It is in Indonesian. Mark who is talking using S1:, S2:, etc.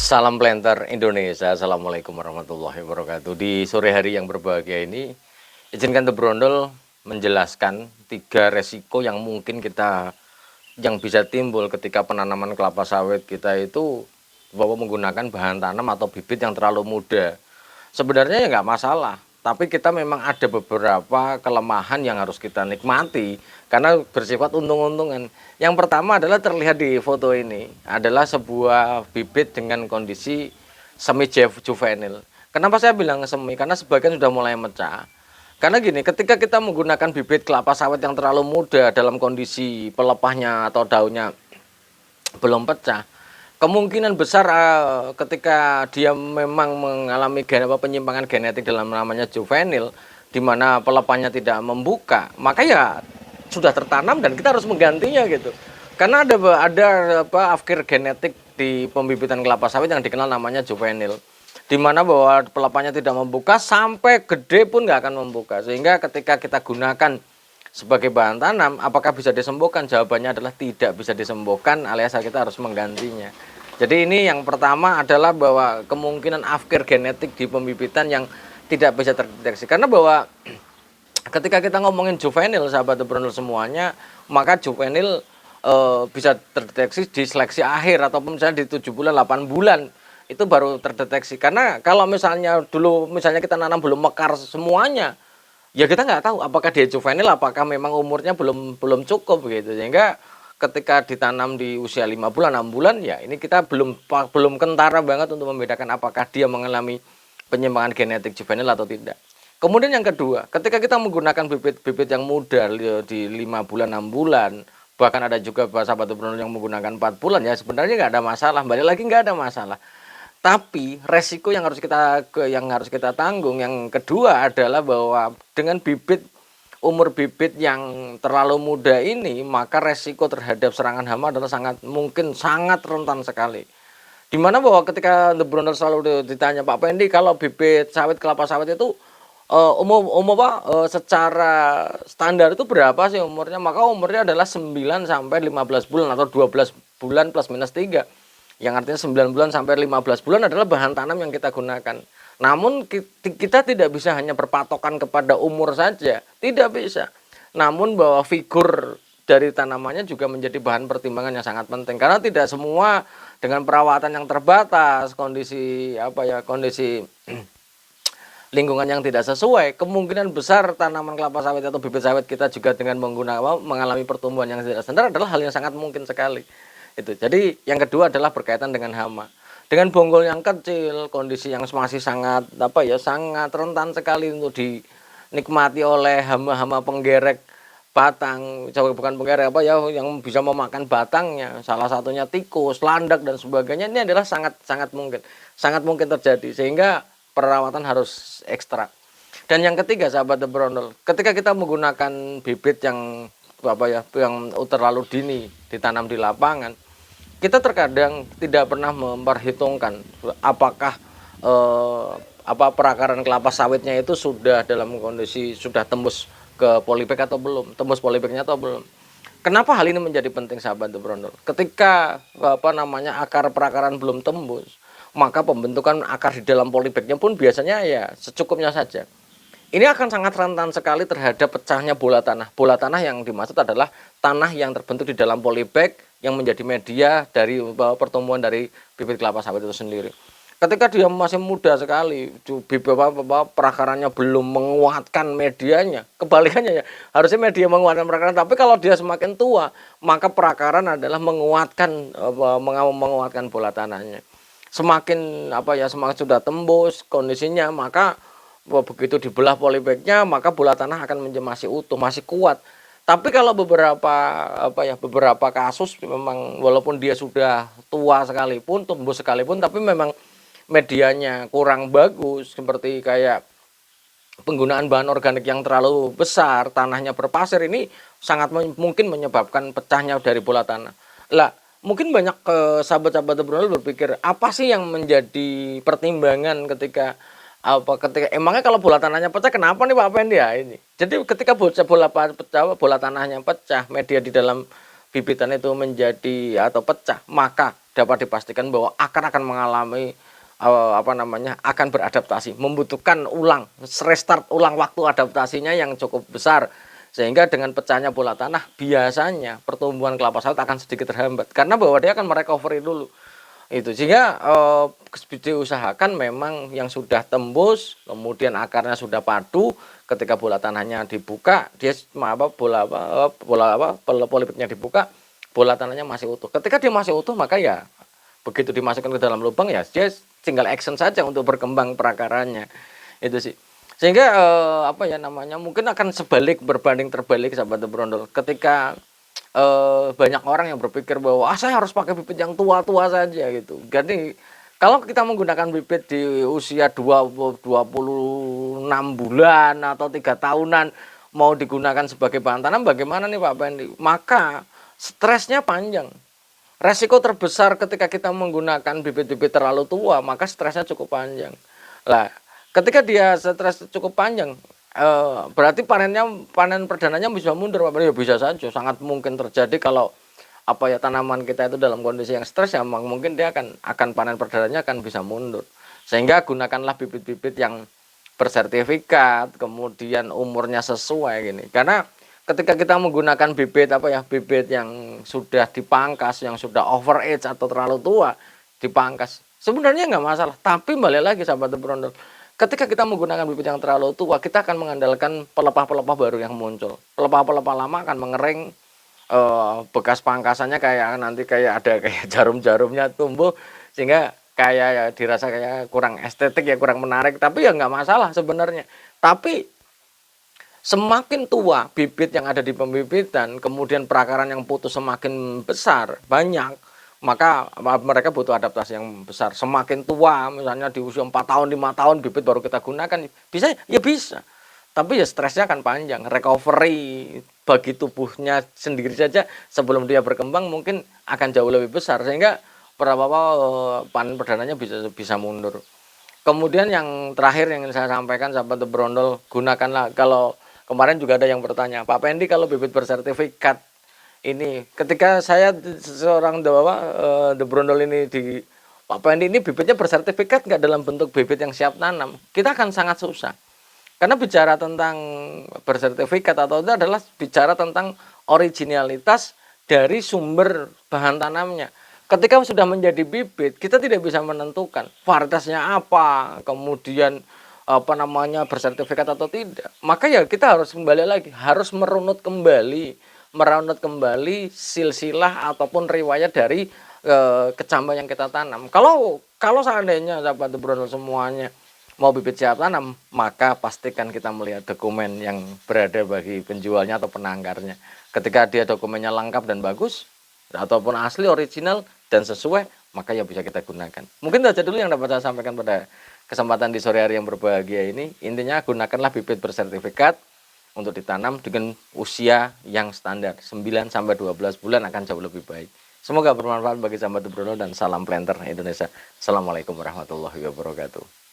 S1: Salam planter Indonesia, Assalamualaikum warahmatullahi wabarakatuh. Di sore hari yang berbahagia ini, izinkan The Brondol menjelaskan 3 resiko yang mungkin yang bisa timbul ketika penanaman kelapa sawit kita itu bahwa menggunakan bahan tanam atau bibit yang terlalu muda. Sebenarnya ya nggak masalah, tapi kita memang ada beberapa kelemahan yang harus kita nikmati karena bersifat untung-untungan. Yang pertama adalah terlihat di foto ini adalah sebuah bibit dengan kondisi semi juvenil. Kenapa saya bilang semi? Karena sebagian sudah mulai mecah. Karena gini, ketika kita menggunakan bibit kelapa sawit yang terlalu muda dalam kondisi pelepahnya atau daunnya belum pecah, kemungkinan besar ketika dia memang mengalami penyimpangan genetik dalam namanya juvenil, di mana pelepahnya tidak membuka, maka ya sudah tertanam dan kita harus menggantinya gitu. Karena ada afkir genetik di pembibitan kelapa sawit yang dikenal namanya juvenil, di mana bahwa pelepahnya tidak membuka sampai gede pun nggak akan membuka, sehingga ketika kita gunakan sebagai bahan tanam, apakah bisa disembuhkan? Jawabannya adalah tidak bisa disembuhkan, alias kita harus menggantinya. Jadi ini yang pertama adalah bahwa kemungkinan afkir genetik di pembibitan yang tidak bisa terdeteksi. Karena bahwa ketika kita ngomongin juvenil, sahabat Brondol semuanya, maka juvenil bisa terdeteksi di seleksi akhir ataupun misalnya di 7 bulan, 8 bulan itu baru terdeteksi. Karena kalau misalnya dulu misalnya kita nanam belum mekar semuanya, ya kita nggak tahu apakah dia juvenil, apakah memang umurnya belum cukup gitu, sehingga ketika ditanam di usia 5 bulan 6 bulan ya ini kita belum kentara banget untuk membedakan apakah dia mengalami penyimpangan genetik juvenil atau tidak. Kemudian yang kedua, ketika kita menggunakan bibit-bibit yang muda di 5 bulan 6 bulan, bahkan ada juga sahabat Brondol yang menggunakan 4 bulan, ya sebenarnya nggak ada masalah, balik lagi nggak ada masalah. Tapi resiko yang harus kita tanggung yang kedua adalah bahwa dengan umur bibit yang terlalu muda ini, maka resiko terhadap serangan hama adalah sangat rentan sekali. Dimana bahwa ketika The Brondol selalu ditanya, Pak Pendi, kalau bibit sawit kelapa sawit itu secara standar itu berapa sih umurnya? Maka umurnya adalah 9 sampai 15 bulan atau 12 bulan plus minus 3. Yang artinya 9 bulan sampai 15 bulan adalah bahan tanam yang kita gunakan. Namun kita tidak bisa hanya berpatokan kepada umur saja, tidak bisa. Namun bahwa figur dari tanamannya juga menjadi bahan pertimbangan yang sangat penting, karena tidak semua dengan perawatan yang terbatas, kondisi lingkungan yang tidak sesuai, kemungkinan besar tanaman kelapa sawit atau bibit sawit kita juga dengan mengalami pertumbuhan yang tidak standar adalah hal yang sangat mungkin sekali. Itu. Jadi yang kedua adalah berkaitan dengan hama. Dengan bonggol yang kecil, kondisi yang masih sangat rentan sekali untuk dinikmati oleh hama-hama penggerek batang, bukan penggerek yang bisa memakan batangnya. Salah satunya tikus, landak dan sebagainya. Ini adalah sangat mungkin terjadi, sehingga perawatan harus ekstra. Dan yang ketiga, sahabat The Brondol, ketika kita menggunakan bibit yang terlalu dini ditanam di lapangan, kita terkadang tidak pernah memperhitungkan apakah perakaran kelapa sawitnya itu sudah dalam kondisi sudah tembus ke polybag atau belum, tembus polybagnya atau belum. Kenapa hal ini menjadi penting, sahabat The Brondol? Ketika akar perakaran belum tembus, maka pembentukan akar di dalam polybagnya pun biasanya ya secukupnya saja. Ini akan sangat rentan sekali terhadap pecahnya bola tanah. Bola tanah yang dimaksud adalah tanah yang terbentuk di dalam polybag yang menjadi media dari pertumbuhan dari bibit kelapa sawit itu sendiri. Ketika dia masih muda sekali, perakarannya belum menguatkan medianya, kebalikannya ya, harusnya media menguatkan perakaran. Tapi kalau dia semakin tua, maka perakaran adalah menguatkan bola tanahnya. Semakin sudah tembus kondisinya, maka begitu dibelah polybagnya, maka bola tanah akan masih utuh, masih kuat. Tapi kalau beberapa kasus memang walaupun dia sudah tua sekalipun, tembus sekalipun, tapi memang medianya kurang bagus, seperti kayak penggunaan bahan organik yang terlalu besar, tanahnya berpasir, ini sangat mungkin menyebabkan pecahnya dari bola tanah. Lah, mungkin banyak sahabat-sahabat The Brondol berpikir, apa sih yang menjadi pertimbangan ketika emangnya kalau bola tanahnya pecah kenapa nih Pak Pendi ya ini? Jadi ketika bola tanahnya pecah, media di dalam bibitan itu menjadi atau pecah, maka dapat dipastikan bahwa akar akan mengalami akan beradaptasi, membutuhkan restart ulang waktu adaptasinya yang cukup besar. Sehingga dengan pecahnya bola tanah biasanya pertumbuhan kelapa sawit akan sedikit terhambat karena bahwa dia akan merecovery dulu. Itu sehingga diusahakan memang yang sudah tembus, kemudian akarnya sudah padu, ketika bola tanahnya dibuka, dia polipitnya dibuka, bola tanahnya masih utuh. Ketika dia masih utuh, maka ya begitu dimasukkan ke dalam lubang ya dia tinggal action saja untuk berkembang perakarannya. Itu sih. Sehingga mungkin akan berbanding terbalik sahabat Brondol. Ketika banyak orang yang berpikir bahwa saya harus pakai bibit yang tua-tua saja gitu. Jadi kalau kita menggunakan bibit di usia 26 bulan atau 3 tahunan mau digunakan sebagai bahan tanam, bagaimana nih Pak Pendi? Maka stresnya panjang. Resiko terbesar ketika kita menggunakan bibit-bibit terlalu tua, maka stresnya cukup panjang. Lah, ketika dia stres cukup panjang, berarti panen perdananya bisa mundur, Pak Pendi. Ya bisa saja, sangat mungkin terjadi kalau tanaman kita itu dalam kondisi yang stres, ya mungkin dia akan panen perdananya akan bisa mundur. Sehingga gunakanlah bibit-bibit yang bersertifikat, kemudian umurnya sesuai gini. Karena ketika kita menggunakan bibit bibit yang sudah dipangkas, yang sudah over age atau terlalu tua, dipangkas, sebenarnya nggak masalah. Tapi balik lagi sahabat Brondol, ketika kita menggunakan bibit yang terlalu tua, kita akan mengandalkan pelepah-pelepah baru yang muncul. Pelepah-pelepah lama akan mengering, bekas pangkasannya nanti ada jarum-jarumnya tumbuh, sehingga dirasa kurang estetik ya, kurang menarik. Tapi ya nggak masalah sebenarnya. Tapi semakin tua bibit yang ada di pembibitan, kemudian perakaran yang putus semakin besar, banyak, maka mereka butuh adaptasi yang besar. Semakin tua, misalnya di usia 4 tahun, 5 tahun bibit baru kita gunakan, bisa ya bisa. Tapi ya stresnya akan panjang, recovery bagi tubuhnya sendiri saja sebelum dia berkembang mungkin akan jauh lebih besar, sehingga panen perdananya bisa mundur. Kemudian yang terakhir yang saya sampaikan sahabat Brondol, gunakanlah, kalau kemarin juga ada yang bertanya, Pak Pendi kalau bibit bersertifikat ini, ketika saya seorang The Brondol ini Pak Pendi ini bibitnya bersertifikat nggak dalam bentuk bibit yang siap tanam, kita akan sangat susah. Karena bicara tentang bersertifikat atau itu adalah bicara tentang originalitas dari sumber bahan tanamnya. Ketika sudah menjadi bibit, kita tidak bisa menentukan varietasnya apa, kemudian bersertifikat atau tidak. Maka ya kita harus kembali lagi, harus merunut kembali silsilah ataupun riwayat dari kecambah yang kita tanam. Kalau seandainya sahabat Brondol semuanya mau bibit siap tanam, maka pastikan kita melihat dokumen yang berada bagi penjualnya atau penangkarnya. Ketika dia dokumennya lengkap dan bagus, ataupun asli, original, dan sesuai, maka ya bisa kita gunakan. Mungkin itu saja dulu yang dapat saya sampaikan pada kesempatan di sore hari yang berbahagia ini. Intinya gunakanlah bibit bersertifikat untuk ditanam dengan usia yang standar, 9-12 bulan akan jauh lebih baik. Semoga bermanfaat bagi sahabat Brondol dan salam planter Indonesia. Assalamualaikum warahmatullahi wabarakatuh.